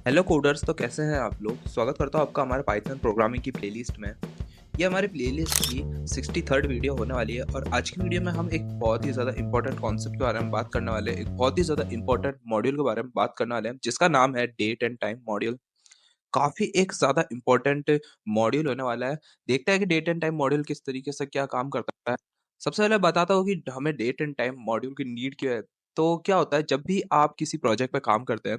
Hello coders. तो कैसे हैं आप लोग? स्वागत करता हूँ आपका हमारे पाइथन प्रोग्रामिंग की प्लेलिस्ट में। ये हमारी प्लेलिस्ट की 63rd वीडियो होने वाली है और आज की वीडियो में हम एक बहुत ही ज़्यादा इंपॉर्टेंट कॉन्सेप्ट के बारे में बात करने वाले हैं, एक बहुत ही ज़्यादा इंपॉर्टेंट मॉड्यूल के बारे में बात करने वाले हैं जिसका नाम है डेट एंड टाइम मॉड्यूल। काफ़ी एक ज़्यादा इम्पोर्टेंट मॉड्यूल होने वाला है। देखते हैं कि डेट एंड टाइम मॉड्यूल किस तरीके से क्या काम करता है। सबसे पहले बताता हूँ कि हमें डेट एंड टाइम मॉड्यूल की नीड क्यों है। तो क्या होता है, जब भी आप किसी प्रोजेक्ट पे काम करते हैं,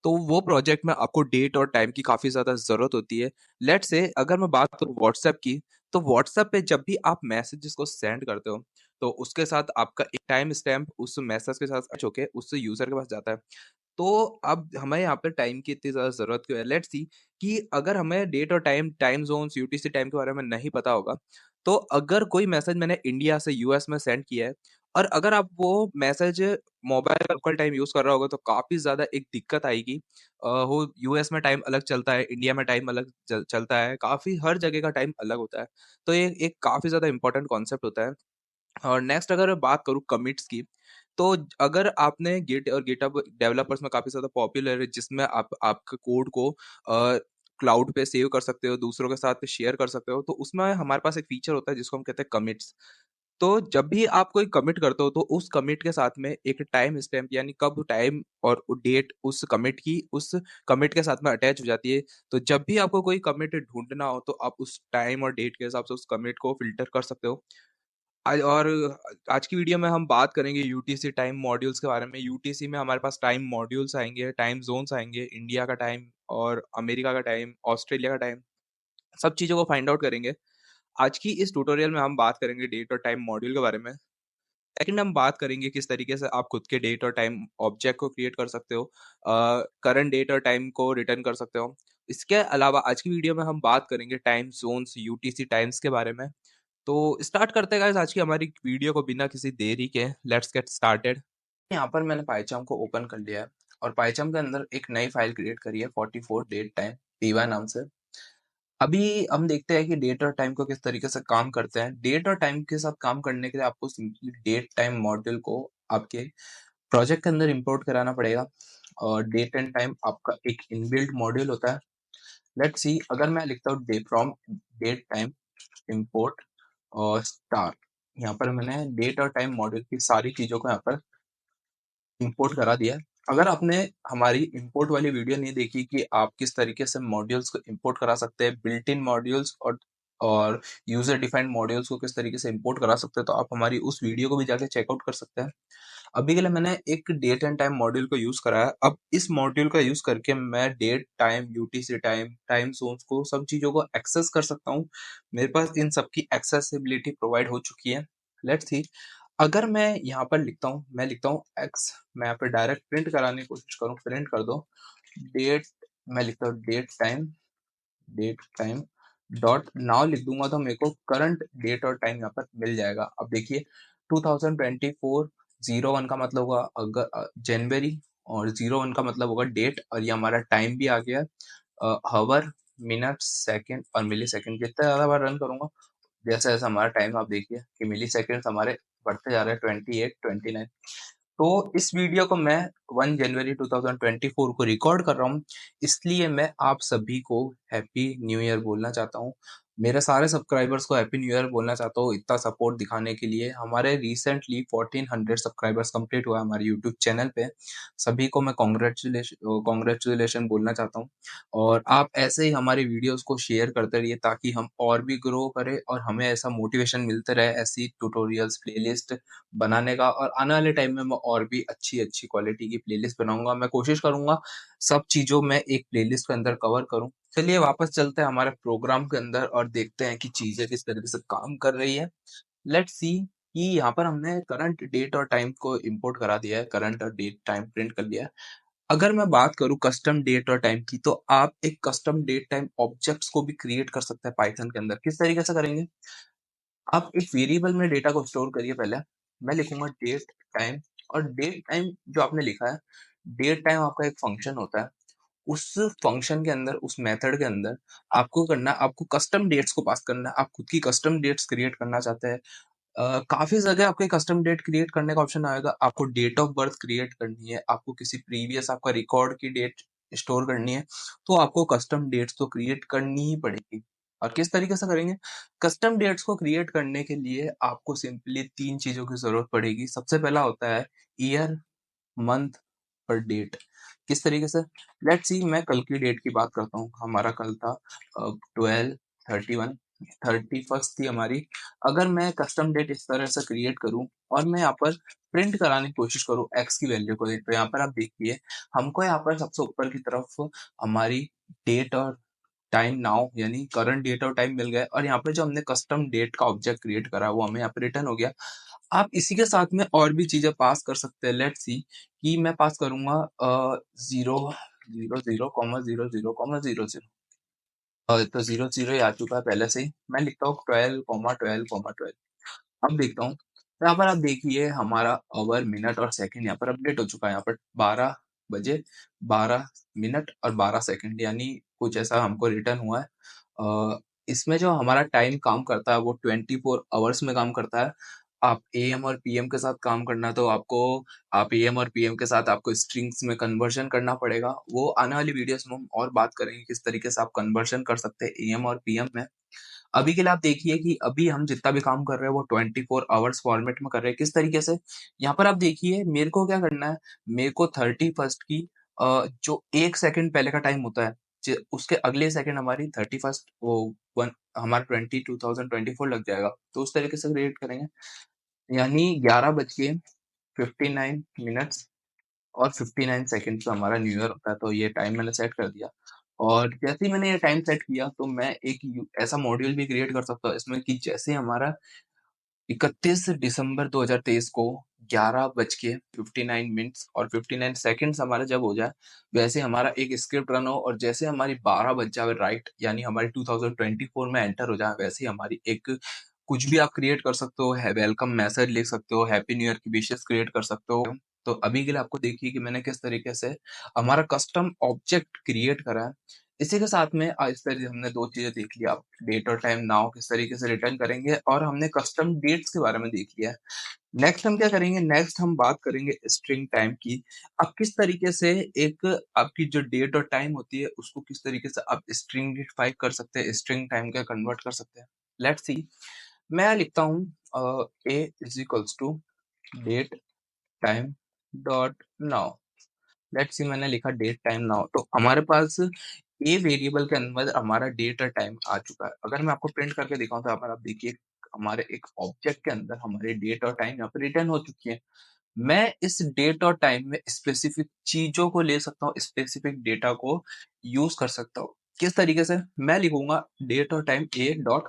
तो वो प्रोजेक्ट में आपको डेट और टाइम की काफ़ी ज़्यादा ज़रूरत होती है। लेट्स से अगर मैं बात करूँ व्हाट्सएप की, तो व्हाट्सएप पे जब भी आप मैसेजेस को सेंड करते हो, तो उसके साथ आपका एक टाइम स्टैम्प उस मैसेज के साथ अटैच होके उससे यूज़र के पास जाता है। तो अब हमें यहाँ पे टाइम की इतनी ज़्यादा ज़रूरत क्यों है? लेट्स सी कि अगर हमें डेट और time, time zones, UTC time के बारे में नहीं पता होगा, तो अगर कोई मैसेज मैंने इंडिया से यूएस में सेंड किया है और अगर आप वो मैसेज मोबाइल का लोकल टाइम यूज़ कर रहा होगा, तो काफ़ी ज़्यादा एक दिक्कत आएगी। वो यूएस में टाइम अलग चलता है, इंडिया में टाइम अलग चलता है, काफ़ी हर जगह का टाइम अलग होता है। तो ये एक काफ़ी ज़्यादा इंपॉर्टेंट कॉन्सेप्ट होता है। और नेक्स्ट अगर मैं बात करूँ कमिट्स की, तो अगर आपने गिट और गिटहब डेवलपर्स में काफ़ी ज़्यादा पॉपुलर है, जिसमें आप आपके कोड को क्लाउड पे सेव कर सकते हो, दूसरों के साथ शेयर कर सकते हो, तो उसमें हमारे पास एक फीचर होता है जिसको हम कहते हैं कमिट्स। तो जब भी आप कोई कमिट करते हो, तो उस कमिट के साथ में एक टाइम स्टैम्प यानी कब टाइम और डेट उस कमिट की उस कमिट के साथ में अटैच हो जाती है। तो जब भी आपको कोई कमिट ढूँढना हो, तो आप उस टाइम और डेट के हिसाब से उस कमिट को फ़िल्टर कर सकते हो। आज और आज की वीडियो में हम बात करेंगे यूटीसी टाइम मॉड्यूल्स के बारे में। यूटीसी में हमारे पास टाइम मॉड्यूल्स आएँगे, टाइम ज़ोन्स आएँगे, इंडिया का टाइम और अमेरिका का टाइम, ऑस्ट्रेलिया का टाइम, सब चीज़ों को फाइंड आउट करेंगे। आज की इस ट्यूटोरियल में हम बात करेंगे डेट और टाइम मॉड्यूल के बारे में। सेकंड हम बात करेंगे किस तरीके से आप खुद के डेट और टाइम ऑब्जेक्ट को क्रिएट कर सकते हो, करंट डेट और टाइम को रिटर्न कर सकते हो। इसके अलावा आज की वीडियो में हम बात करेंगे टाइम ज़ोन्स, यूटीसी टाइम्स के बारे में। तो स्टार्ट करते हैं गाइस आज की हमारी वीडियो को बिना किसी देरी के। Let's get started. यहाँ पर मैंने पाइचार्म को ओपन कर लिया है और पाइचार्म के अंदर एक नई फाइल क्रिएट करी है 44 डेट टाइम पीवाई नाम से। अभी हम देखते हैं कि डेट और टाइम को किस तरीके से काम करते हैं। डेट और टाइम के साथ काम करने के लिए आपको सिंपली डेट टाइम मॉड्यूल को आपके प्रोजेक्ट के अंदर इंपोर्ट कराना पड़ेगा और डेट एंड टाइम आपका एक इनबिल्ट मॉड्यूल होता है। लेट्स सी, अगर मैं लिखता हूँ डे फ्रॉम डेट टाइम इंपोर्ट और स्टार, यहाँ पर मैंने डेट और टाइम मॉड्यूल की सारी चीज़ों को यहाँ पर इंपोर्ट करा दिया है। अगर आपने हमारी इंपोर्ट वाली वीडियो नहीं देखी कि आप किस तरीके से मॉड्यूल्स को इंपोर्ट करा सकते हैं, बिल्ट इन मॉड्यूल्स और यूजर डिफाइंड मॉड्यूल्स को किस तरीके से इंपोर्ट करा सकते हैं, तो आप हमारी उस वीडियो को भी जाके चेकआउट कर सकते हैं। अभी के लिए मैंने एक डेट एंड टाइम मॉड्यूल को यूज करा है। अब इस मॉड्यूल का यूज करके मैं date time, UTC time, time zones को, सब चीजों को एक्सेस कर सकता हूँ। मेरे पास इन सब की एक्सेसिबिलिटी प्रोवाइड हो चुकी है। लेट्स सी, अगर मैं यहाँ पर लिखता हूँ, मैं लिखता हूँ एक्स, मैं यहाँ पे डायरेक्ट प्रिंट कराने की कोशिश करूँ, प्रिंट कर दो डेट, मैं लिखता हूँ डेट टाइम डॉट नाउ लिख दूंगा तो मेरे को करंट डेट और टाइम यहाँ पर मिल जाएगा। अब देखिए 2024 01 का मतलब होगा अगर जनवरी, और 01 का मतलब होगा डेट, और ये हमारा टाइम भी आ गया हवर, मिनट, सेकंड और मिली सेकंड। जितना ज्यादा बार रन करूंगा, जैसे जैसे हमारा टाइम, आप देखिए कि मिली सेकेंड्स हमारे बढ़ते जा रहे हैं, 28, 29। तो इस वीडियो को मैं 1 जनवरी 2024 को रिकॉर्ड कर रहा हूँ, इसलिए मैं आप सभी को हैप्पी न्यू ईयर बोलना चाहता हूँ। मेरे सारे सब्सक्राइबर्स को हैप्पी न्यू ईयर बोलना चाहता हूँ, इतना सपोर्ट दिखाने के लिए। हमारे रिसेंटली 1400 सब्सक्राइबर्स कंप्लीट हुआ है हमारे यूट्यूब चैनल पे। सभी को मैं कॉन्ग्रेचुलेशन बोलना चाहता हूँ। और आप ऐसे ही हमारी वीडियोस को शेयर करते रहिए ताकि हम और भी ग्रो करें और हमें ऐसा मोटिवेशन मिलते रहे ऐसी ट्यूटोरियल्स प्लेलिस्ट बनाने का। और आने वाले टाइम में मैं और भी अच्छी अच्छी क्वालिटी की प्लेलिस्ट बनाऊंगा। मैं कोशिश करूंगा सब चीजों में एक प्लेलिस्ट के अंदर कवर करूं। चलिए वापस चलते हैं हमारे प्रोग्राम के अंदर और देखते हैं कि चीजें किस तरीके से काम कर रही है। लेट्स सी कि यहाँ पर हमने करंट डेट और टाइम को इंपोर्ट करा दिया है, करंट और डेट टाइम प्रिंट कर लिया है। अगर मैं बात करूं कस्टम डेट और टाइम की, तो आप एक कस्टम डेट टाइम ऑब्जेक्ट्स को भी क्रिएट कर सकते हैं पाइथन के अंदर। किस तरीके से करेंगे, आप एक वेरिएबल में डेटा को स्टोर करिए। पहले मैं लिखूंगा डेट टाइम, और डेट टाइम जो आपने लिखा है, डेट टाइम आपका एक फंक्शन होता है। उस फंक्शन के अंदर, उस मेथड के अंदर आपको करना, आपको कस्टम डेट्स को पास करना है। आप खुद की कस्टम डेट्स क्रिएट करना चाहते हैं, काफी जगह आपके कस्टम डेट क्रिएट करने का ऑप्शन आएगा। आपको डेट ऑफ बर्थ क्रिएट करनी है, आपको किसी प्रीवियस आपका रिकॉर्ड की डेट स्टोर करनी है तो आपको कस्टम डेट्स तो क्रिएट करनी ही पड़ेगी। और किस तरीके से करेंगे? कस्टम डेट्स को क्रिएट करने के लिए आपको सिंपली 3 चीज़ों की ज़रूरत पड़ेगी। सबसे पहला होता है ईयर, मंथ और डेट। किस तरीके से? लेट्स सी मैं कल की डेट की बात करता हूँ। हमारा कल था 12, 31, 31st थी हमारी। अगर मैं कस्टम डेट इस तरह से क्रिएट करूँ और मैं यहाँ पर प्रिंट कराने की कोशिश करूँ एक्स की वैल्यू को, तो यहाँ पर आप देखिए हमको यहाँ पर सबसे ऊपर की तरफ हमारी डेट और टाइम नाउ यानी करंट डेट और टाइम मिल गया और यहाँ पे जो हमने कस्टम डेट का ऑब्जेक्ट क्रिएट करा वो हमें यहाँ पे रिटर्न हो गया। आप इसी के साथ में और भी चीजें पास कर सकते हैं। लेट्स सी कि मैं पास करूंगा 0, 0, 0, 0, 0, 0, 0, 0, तो 0, 0 आ चुका है पहले से ही। मैं लिखता हूँ 12, 12, 12। अब देखता हूँ यहाँ पर आप देखिए हमारा आवर, मिनट और सेकंड यहाँ पर अपडेट हो चुका है। यहाँ पर 12 बजे 12 मिनट और 12 सेकंड यानी कुछ ऐसा हमको रिटर्न हुआ है। इसमें जो हमारा टाइम काम करता है वो 24 आवर्स में काम करता है। आप एएम और पीएम के साथ काम करना है तो आप एएम और पीएम के साथ आपको स्ट्रिंग्स में कन्वर्जन करना पड़ेगा। वो आने वाली वीडियोस में हम और बात करेंगे किस तरीके से आप कन्वर्जन कर सकते हैं एएम और पीएम में। अभी के लिए आप देखिए कि अभी हम जितना भी काम कर रहे हैं वो 24 आवर्स फॉर्मेट में कर रहे हैं। किस तरीके से? यहाँ पर आप देखिए मेरे को क्या करना है, मेरे को 31st की जो 1 सेकंड पहले का टाइम होता है, उसके अगले सेकंड हमारी 31st वो वन हमारा 2024 लग जाएगा। तो उस तरीके से क्रिएट करेंगे यानी 11:59 और 59 सेकंड पे हमारा न्यू ईयर होता है। तो ये टाइम मैंने सेट कर दिया और जैसे ही मैंने ये टाइम सेट किया तो मैं एक ऐसा मॉड्यूल भी क्रिएट कर सकता हूँ इसमें कि जैसे हमारा 31 दिसंबर 2023 को 11:59 और 59 सेकंड्स हमारा जब हो जाए वैसे हमारा एक स्क्रिप्ट रन हो और जैसे हमारी 12 बज जाए राइट यानी हमारी 2024 में एंटर हो जाए वैसे हमारी एक कुछ भी आप क्रिएट कर सकते हो, वेलकम मैसेज लिख सकते हो, हैप्पी न्यू ईयर की विशेस क्रिएट कर सकते हो। तो अभी के लिए आपको देखिए कि मैंने किस तरीके से हमारा कस्टम ऑब्जेक्ट क्रिएट करा है। इसी के साथ में इस तरह हमने 2 चीज़ें देख ली, आप डेट और टाइम नाउ किस तरीके से रिटर्न करेंगे और हमने कस्टम डेट्स के बारे में देख लिया है। नेक्स्ट हम क्या करेंगे, नेक्स्ट हम बात करेंगे स्ट्रिंग टाइम की। आप किस तरीके से एक आपकी जो डेट और टाइम होती है उसको किस तरीके से आप स्ट्रिंगिफाई कर सकते हैं, स्ट्रिंग टाइम का कन्वर्ट कर सकते हैं। लेट्स सी मैं लिखता हूँ a is equals to date time dot now. Let's see मैंने लिखा डेट टाइम नाउ तो हमारे पास ए वेरिएबल के अंदर हमारा डेट और टाइम आ चुका है। अगर मैं आपको प्रिंट करके दिखाऊं तो यहाँ पर आप देखिए हमारे एक ऑब्जेक्ट के अंदर हमारे डेट और टाइम यहाँ पर रिटर्न हो चुकी है। मैं इस डेट और टाइम में स्पेसिफिक चीजों को ले सकता हूँ, स्पेसिफिक डेटा को यूज कर सकता हूँ। किस तरीके से? मैं लिखूंगा डेट और time A dot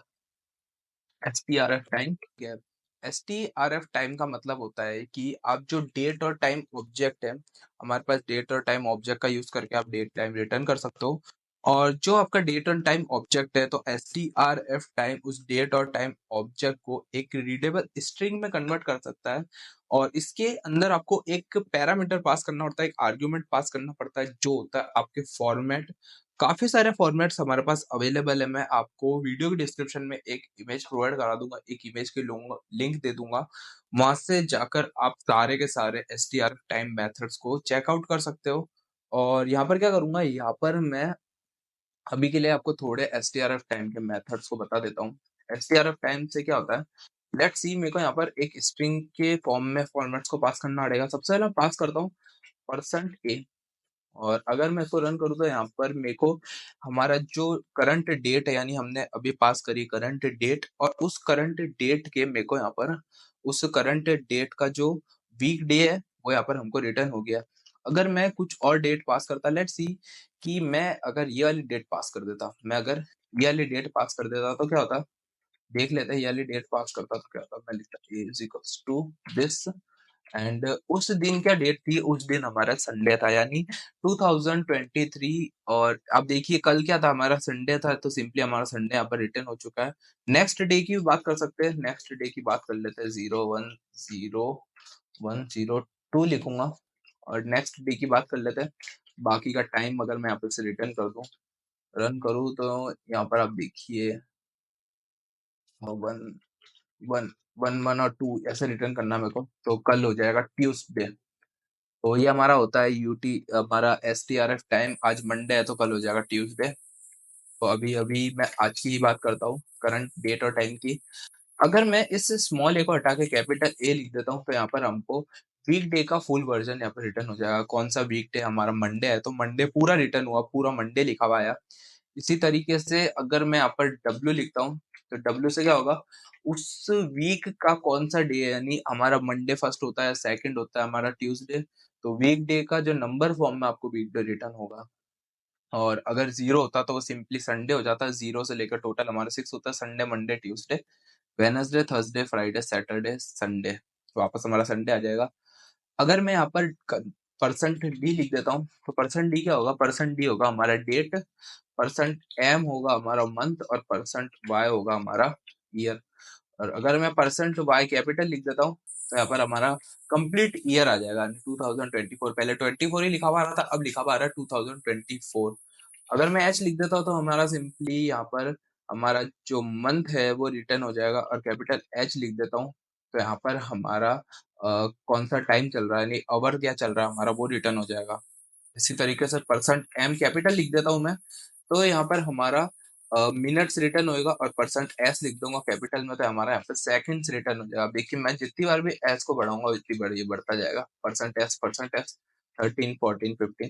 STRF time gap. STRF time का मतलब होता है कि आप जो डेट और टाइम ऑब्जेक्ट है, हमारे पास डेट और टाइम ऑब्जेक्ट का यूज करके आप डेट टाइम रिटर्न कर सकते हो। और जो आपका डेट और टाइम ऑब्जेक्ट है तो एसटीआरएफ टाइम उस डेट और टाइम ऑब्जेक्ट को एक रीडेबल स्ट्रिंग में कन्वर्ट कर सकता है। और इसके अंदर आपको एक पैरामीटर पास करना पड़ता है, एक आर्ग्यूमेंट पास करना पड़ता है जो होता है आपके फॉर्मेट। काफी सारे फॉर्मेट्स हमारे पास अवेलेबल है। मैं आपको वीडियो के डिस्क्रिप्शन में एक इमेज प्रोवाइड करा दूंगा, एक इमेज के लिंक दे दूंगा। वहां से जाकर आप सारे के सारे S T R time methods को चेकआउट कर सकते हो। और यहाँ पर क्या करूंगा, यहाँ पर मैं अभी के लिए आपको थोड़े S T R F time के मेथड्स को बता देता हूँ। S T R F time से क्या होता है, लेट्स सी मेरे को यहाँ पर एक स्ट्रिंग के फॉर्म में फॉर्मेट्स को पास करना पड़ेगा। सबसे पहले पास करता हूँ %a और अगर मैं इसको रन करूँ तो यहाँ पर मेरे को हमारा जो करंट डेट है यानी हमने अभी पास करी करंट डेट और उस करंट डेट के मेरे को यहाँ पर उस करंट डेट का जो वीक डे है वो यहाँ पर हमको रिटर्न हो गया। अगर मैं कुछ और डेट पास करता, लेट्स सी कि मैं अगर ये वाली डेट पास कर देता, मैं अगर ये वाली डेट पास कर देता तो क्या होता, देख लेते हैं। ये वाली डेट पास करता तो क्या होता, मैं लिखता a is equals to this and उस दिन क्या डेट थी, उस दिन हमारा संडे था यानी 2023। और आप देखिए कल क्या था, हमारा संडे था तो सिंपली हमारा संडे यहाँ पर रिटर्न हो चुका है। नेक्स्ट डे की भी बात कर सकते हैं, नेक्स्ट डे की बात कर लेते हैं। 010102 लिखूंगा और नेक्स्ट डे की बात कर लेते हैं। बाकी का टाइम अगर मैं यहाँ पर से रिटर्न कर दूं, रन करूँ तो यहाँ पर आप देखिए वन वन वन वन और टू ऐसे रिटर्न करना मेरे को, तो कल हो जाएगा ट्यूसडे। तो ये हमारा होता है यूटी, हमारा एसटीआरएफ टाइम। आज मंडे है तो कल हो जाएगा ट्यूसडे। तो अभी-अभी मैं आज की ही बात करता हूँ, करंट डेट और टाइम की। अगर मैं इस स्मॉल ए को हटा के कैपिटल ए लिख देता हूँ, तो यहाँ पर हमको वीकडे का फुल वर्ज़न यहाँ पे रिटर्न हो जाएगा। कौन-सा वीकडे, हमारा मंडे है, तो मंडे पूरा रिटर्न हुआ, पूरा मंडे लिखा हुआ आया। इसी तरीके से अगर मैं यहाँ पर डब्ल्यू लिखता हूँ, तो डब्ल्यू से क्या होगा, उस वीक का कौन-सा डे है, यानी हमारा मंडे फर्स्ट होता है, सेकंड होता है हमारा ट्यूसडे, तो वीकडे का जो नंबर फॉर्म में आपको वीकडे रिटर्न होगा। और अगर 0 होता तो वो सिंपली संडे हो जाता है, 0 से लेकर टोटल हमारा 6 होता है, Sunday, Monday, Tuesday, Wednesday, Thursday, Friday, Saturday, Sunday, वापस हमारा संडे आ जाएगा। अगर मैं यहाँ पर परसेंट डी लिख देता हूँ, तो परसेंट डी क्या होगा, परसेंट डी होगा हमारा डेट, परसेंट एम होगा हमारा मंथ, और परसेंट वाई होगा हमारा ईयर। और अगर मैं परसेंट वाई कैपिटल लिख देता हूँ, तो यहाँ पर हमारा कंप्लीट ईयर आ जाएगा 2024। पहले 24 ही लिखा हुआ आ रहा था, अब लिखा हुआ आ रहा है 2024। अगर मैं एच लिख देता हूँ, तो हमारा सिंपली यहाँ पर हमारा जो मंथ है वो रिटर्न हो जाएगा, और कैपिटल एच लिख देता हूँ, तो यहाँ पर हमारा कौन सा टाइम चल रहा है, यानी आवर क्या चल रहा है हमारा, वो रिटर्न हो जाएगा। इसी तरीके से परसेंट एम कैपिटल लिख देता हूँ मैं, तो यहाँ पर हमारा मिनट्स रिटर्न होएगा, और परसेंट एस लिख दूंगा कैपिटल में, तो हमारा यहाँ पे सेकंड्स रिटर्न हो जाएगा। देखिए मैं जितनी बार भी एस को बढ़ाऊंगा उतनी बढ़िया बढ़ता जाएगा, परसेंट एस 13, 14, 15।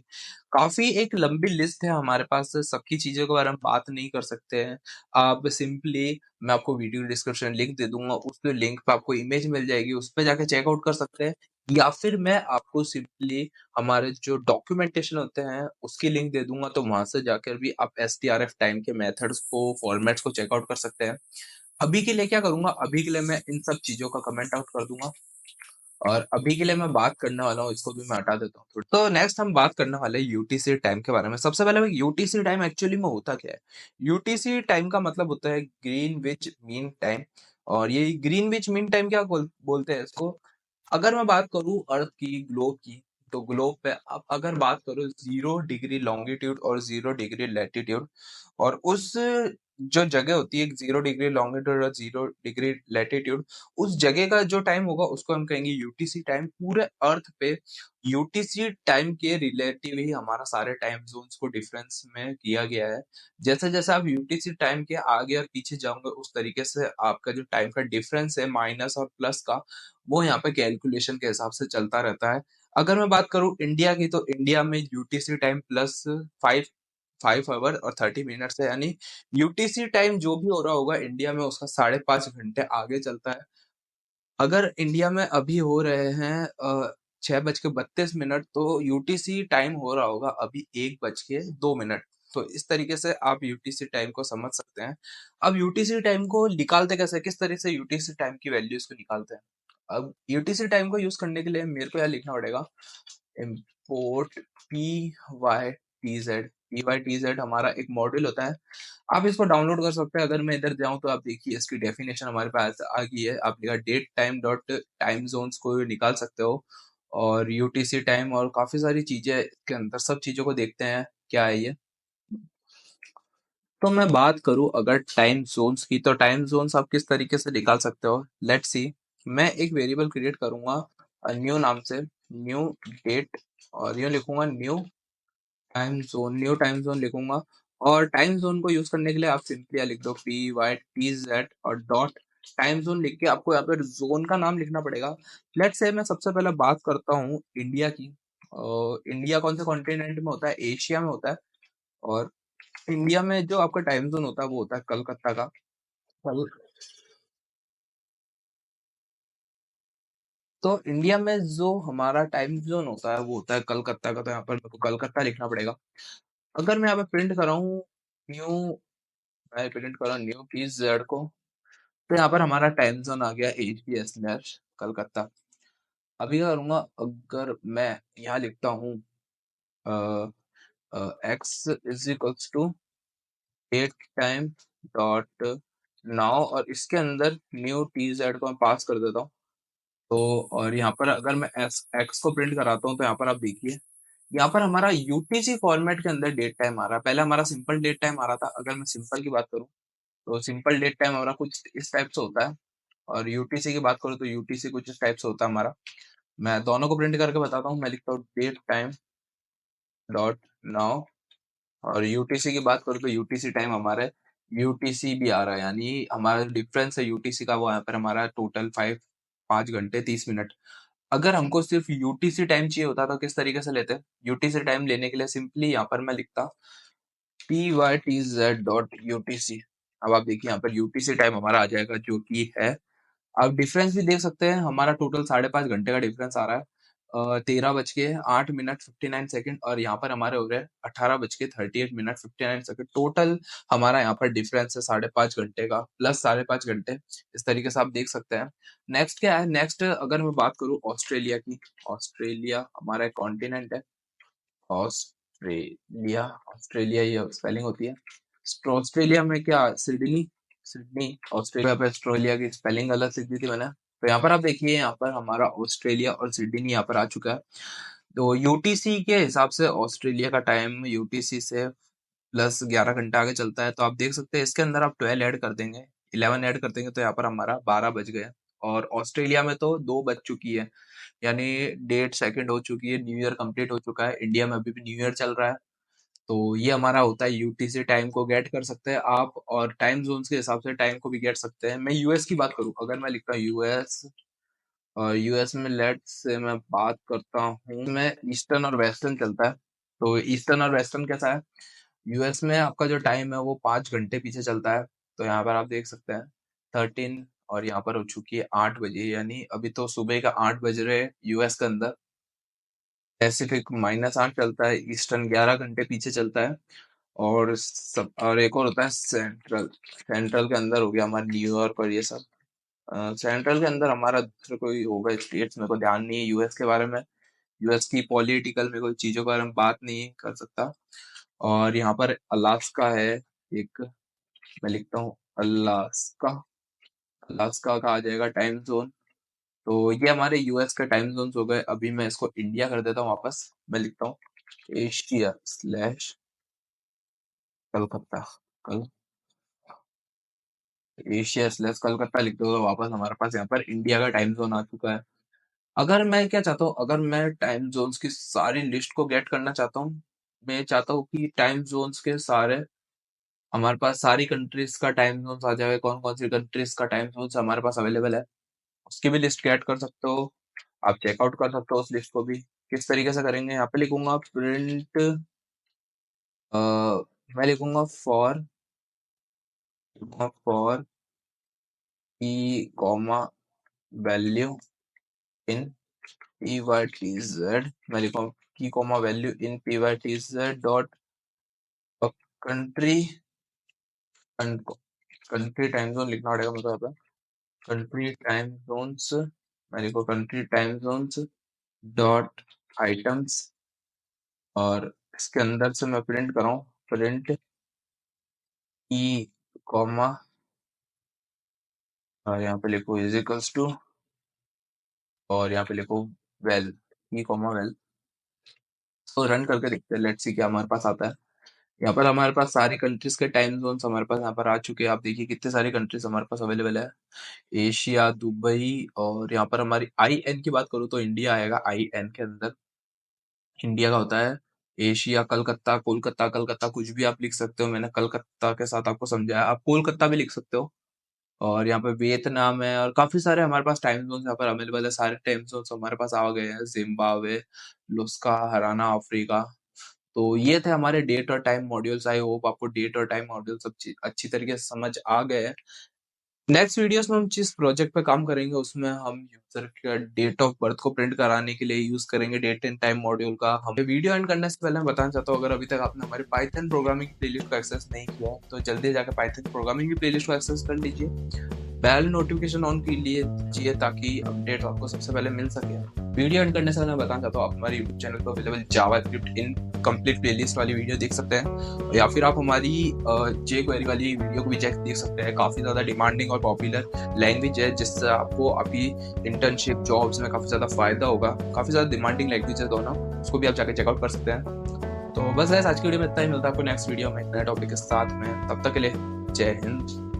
काफी एक लंबी लिस्ट है हमारे पास, सबकी चीजों के बारे में बात नहीं कर सकते हैं। आप सिंपली, मैं आपको वीडियो डिस्क्रिप्शन लिंक दे दूंगा, उस लिंक पे आपको इमेज मिल जाएगी, उस पे जाके चेकआउट कर सकते हैं। या फिर मैं आपको सिंपली हमारे जो डॉक्यूमेंटेशन होते हैं उसकी लिंक दे दूंगा, तो वहां से जाकर भी आप एसटीआरएफ टाइम के मेथड्स को, फॉर्मेट्स को चेकआउट कर सकते हैं। अभी के लिए क्या करूंगा, अभी के लिए मैं इन सब चीजों का कमेंट आउट कर दूंगा, और अभी के लिए मैं बात करने वाला हूँ, इसको भी मैं हटा देता हूँ। तो नेक्स्ट हम बात करने वाले हैं यूटीसी टाइम के बारे में। सबसे पहले यूटीसी टाइम एक्चुअली में होता क्या है। यूटीसी टाइम का मतलब होता है ग्रीनविच मीन टाइम। और ये ग्रीनविच मीन टाइम क्या बोलते हैं इसको। अगर मैं बात करूं अर्थ की, ग्लोब की, तो ग्लोब पे आप अगर बात करो 0 डिग्री लॉन्गिट्यूड और 0 डिग्री लैटिट्यूड, और उस जो जगह होती है 0 डिग्री लॉन्गिट्यूड और 0 डिग्री लैटिट्यूड, उस जगह का जो टाइम होगा उसको हम कहेंगे यूटीसी टाइम। पूरे अर्थ पे यूटीसी टाइम के रिलेटिव ही हमारा सारे टाइम जोन्स को डिफरेंस में किया गया है। जैसे जैसे आप यूटीसी टाइम के आगे और पीछे जाओगे, उस तरीके से आपका जो टाइम का डिफरेंस है माइनस और प्लस का, वो यहाँ पे कैलकुलेशन के हिसाब से चलता रहता है। अगर मैं बात करूं इंडिया की, तो इंडिया में यूटीसी टाइम प्लस 5 आवर और 30 मिनट्स है, यानी यूटीसी टाइम जो भी हो रहा होगा इंडिया में उसका 5.5 घंटे आगे चलता है। अगर इंडिया में अभी हो रहे हैं 6:32, तो यूटीसी टाइम हो रहा होगा अभी 1:02। तो इस तरीके से आप यूटीसी टाइम को समझ सकते हैं। अब यूटीसी टाइम को निकालते कैसे, किस तरह से यूटीसी टाइम की वैल्यूज को निकालते हैं। अब यूटीसी टाइम को यूज करने के लिए मेरे को यहाँ लिखना पड़ेगा import P Y T Z. P Y T Z हमारा एक मॉड्यूल होता है, आप इसको डाउनलोड कर सकते हैं। अगर मैं इधर जाऊं तो आप देखिए इसकी डेफिनेशन हमारे पास आ गई है। आप लिखा date time dot time zones को निकाल सकते हो, और यूटीसी टाइम और काफी सारी चीजें इसके अंदर, सब चीजों को देखते हैं क्या है ये। तो मैं बात करूं अगर टाइम जोन्स की, तो टाइम जोन्स आप किस तरीके से निकाल सकते हो, लेट्स सी। मैं एक वेरिएबल क्रिएट करूंगा न्यू नाम से, न्यू डेट, और यूँ लिखूंगा न्यू टाइम जोन लिखूंगा। और टाइम जोन को यूज करने के लिए आप सिंपली लिख दो पी वाई टी जेड और डॉट टाइम जोन लिख के आपको यहाँ पर जोन का नाम लिखना पड़ेगा। लेट्स से मैं सबसे पहले बात करता हूँ इंडिया की। इंडिया कौन से कॉन्टिनेंट में होता है, एशिया में होता है। और इंडिया में जो आपका टाइम जोन होता है वो होता है कलकत्ता का। कल तो इंडिया में जो हमारा टाइम जोन होता है वो होता है कलकत्ता का, तो यहाँ पर मेरे को कलकत्ता लिखना पड़ेगा। अगर मैं यहाँ पे प्रिंट कर रहा हूँ न्यू, मैं प्रिंट कर रहा हूँ न्यू पीस जेड को, तो यहाँ पर हमारा टाइम जोन आ गया H P S slash Calcutta. अभी क्या करूंगा, अगर मैं यहाँ लिखता हूँ X is equals to date time dot now, और इसके अंदर न्यू टी जेड को मैं पास कर देता हूँ। तो और यहाँ पर अगर मैं एस एक्स को प्रिंट कराता हूँ, तो यहाँ पर आप देखिए यहाँ पर हमारा यूटीसी फॉर्मेट के अंदर डेट टाइम आ रहा है। पहले हमारा सिंपल डेट टाइम आ रहा था। अगर मैं सिंपल की बात करूँ, तो सिंपल डेट टाइम हमारा कुछ इस टाइप से होता है, और यूटीसी की बात करूँ तो यूटीसी कुछ इस टाइप से होता है हमारा। मैं दोनों को प्रिंट करके बताता हूँ। मैं लिखता हूँ डेट टाइम डॉट नाउ, और यूटीसी की बात करूँ तो यूटीसी टाइम हमारे यूटीसी भी आ रहा है, यानी हमारा डिफरेंस है यूटीसी का वो यहाँ पर हमारा टोटल 5 घंटे 30 मिनट। अगर हमको सिर्फ यूटीसी टाइम चाहिए होता तो किस तरीके से लेते? यूटीसी टाइम लेने के लिए सिंपली यहाँ पर मैं लिखता pytz.utc। अब आप देखिए यहाँ पर यूटीसी टाइम हमारा आ जाएगा जो कि है, आप डिफरेंस भी देख सकते हैं, हमारा टोटल 5.5 घंटे का डिफरेंस आ रहा है। 13:08 59 सेकंड, और यहाँ पर हमारे हो रहे हैं 18:38 59 सेकंड। टोटल हमारा यहाँ पर डिफरेंस है 5.5 घंटे का, प्लस 5.5 घंटे, इस तरीके से आप देख सकते हैं। नेक्स्ट क्या है? नेक्स्ट अगर मैं बात करूँ ऑस्ट्रेलिया की, ऑस्ट्रेलिया हमारा एक कॉन्टिनेंट है। ऑस्ट्रेलिया, ऑस्ट्रेलिया ये स्पेलिंग होती है। ऑस्ट्रेलिया में क्या, सिडनी, सिडनी ऑस्ट्रेलिया पे ऑस्ट्रेलिया की स्पेलिंग गलत लिख दी थी मैंने। तो यहाँ पर आप देखिए, यहाँ पर हमारा ऑस्ट्रेलिया और सिडनी यहाँ पर आ चुका है। तो यूटीसी के हिसाब से ऑस्ट्रेलिया का टाइम यूटीसी से प्लस 11 घंटा आगे चलता है। तो आप देख सकते हैं इसके अंदर आप 12 ऐड कर देंगे, 11 ऐड कर देंगे तो यहाँ पर हमारा 12 बज गए। और ऑस्ट्रेलिया में तो 2 बज चुकी है, यानी 1:30 सेकंड हो चुकी है, न्यू ईयर कंप्लीट हो चुका है। इंडिया में अभी भी न्यू ईयर चल रहा है। तो ये हमारा होता है यूटीसी टाइम को गेट कर सकते हैं आप, और टाइम जोन्स के हिसाब से टाइम को भी गेट सकते हैं। मैं यूएस की बात करूं, अगर मैं लिखता हूँ यूएस, और यूएस में लेट्स से मैं बात करता हूँ, मैं ईस्टर्न और वेस्टर्न चलता है। तो ईस्टर्न और वेस्टर्न कैसा है? यूएस में आपका जो टाइम है वो 5 घंटे पीछे चलता है। तो यहाँ पर आप देख सकते हैं 13, और यहाँ पर हो चुकी है 8 बजे, यानी अभी तो सुबह का 8 बज रहे हैं यूएस के अंदर। पैसिफिक -8 चलता है, ईस्टर्न 11 घंटे पीछे चलता है। और सब, और एक और होता है सेंट्रल, सेंट्रल के अंदर हो गया हमारा न्यूयॉर्क और ये सब। सेंट्रल के अंदर हमारा दूसरा कोई होगा स्टेट्स, मेरे को ध्यान नहीं है यूएस के बारे में। यूएस की पॉलिटिकल में कोई चीजों के बारे में बात नहीं कर सकता। और यहाँ पर अलास्का है एक, मैं लिखता हूँ अलास्का, अलास्का का आ जाएगा टाइम जोन। तो ये हमारे यूएस का टाइम जोन हो गए। अभी मैं इसको इंडिया कर देता हूँ वापस। मैं लिखता हूँ एशिया स्लैश कलकत्ता, कल एशिया स्लैश कलकत्ता लिख दो तो वापस हमारे पास यहाँ पर इंडिया का टाइम जोन आ चुका है। अगर मैं क्या चाहता हूँ, अगर मैं टाइम जोन्स की सारी लिस्ट को गेट करना चाहता हूँ, मैं चाहता हूँ कि टाइम जोन्स के सारे हमारे पास सारी कंट्रीज का टाइम जोन्स आ जाए, कौन कौन सी कंट्रीज का टाइम जोन्स हमारे पास अवेलेबल है, उसकी भी लिस्ट गेट कर सकते हो। आप चेकआउट कर सकते हो उस लिस्ट को भी। किस तरीके से करेंगे? यहाँ पे लिखूंगा प्रिंट, मैं लिखूंगा for E comma value in P Y T Z, मैं लिखूंगा key comma value in P Y T Z dot country, country time zone लिखना पड़ेगा मुझे यहाँ पे। कंट्री टाइम जोन्स, मैं लिखो country time zones dot items, और इसके अंदर से मैं प्रिंट कर रहा हूँ प्रिंट ई कॉमा, यहाँ पे लिखो इज इक्वल्स टू, और यहाँ पे लिखो वेल, ई कॉमा वेल। तो रन करके देखते हैं, लेट्स सी क्या हमारे पास आता है। यहाँ पर हमारे पास सारी कंट्रीज के टाइम जोन्स हमारे पास यहाँ पर आ चुके हैं। आप देखिए कितने सारी कंट्रीज हमारे पास अवेलेबल है। एशिया, दुबई, और यहाँ पर हमारी आई एन की बात करूँ तो इंडिया आएगा आई एन के अंदर। इंडिया का होता है एशिया, कलकत्ता, कोलकाता, कलकत्ता कुछ भी आप लिख सकते हो। मैंने कलकत्ता के साथ आपको समझाया, आप कोलकाता भी लिख सकते हो। और यहाँ पे वियतनाम है, और काफी सारे हमारे पास टाइम जोन यहाँ पर अवेलेबल है। सारे टाइम जोन हमारे पास आ गए हैं, जिम्बाब्वे, लुस्का, हराना, अफ्रीका। तो ये थे हमारे डेट और टाइम मॉड्यूल्स। आई होप आपको डेट और टाइम मॉड्यूल सब अच्छी तरीके से समझ आ गए हैं। नेक्स्ट वीडियोस में हम जिस प्रोजेक्ट पे काम करेंगे उसमें हम यूजर का डेट ऑफ बर्थ को प्रिंट कराने के लिए यूज करेंगे डेट एंड टाइम मॉड्यूल का। हम वीडियो एंड करने से पहले मैं बताना चाहता हूँ, अगर अभी तक आपने हमारी पाइथन प्रोग्रामिंग की प्लेलिस्ट को एक्सेस नहीं किया तो जल्दी जाकर पाइथन प्रोग्रामिंग की प्लेलिस्ट को एक्सेस कर लीजिए। बेल नोटिफिकेशन ऑन के लिए चाहिए ताकि अपडेट आपको सबसे पहले मिल सके। वीडियो एंड करने से मैं बताना चाहता हूँ, आप हमारे यूट्यूब चैनल पर available JavaScript in complete playlist वाली वीडियो देख सकते हैं, या फिर आप हमारी जे क्वेरी वाली वीडियो को भी देख सकते हैं। काफी ज्यादा डिमांडिंग और पॉपुलर लैंग्वेज है, जिससे आपको अभी इंटर्नशिप जॉब्स में काफी ज्यादा फायदा होगा। काफी ज्यादा डिमांडिंग लैंग्वेज है दोनों, उसको भी आप जाके चेकआउट कर सकते हैं। तो बस आज की वीडियो में इतना ही, मिलता है आपको नेक्स्ट वीडियो में नए टॉपिक के साथ में। तब तक के लिए जय हिंद।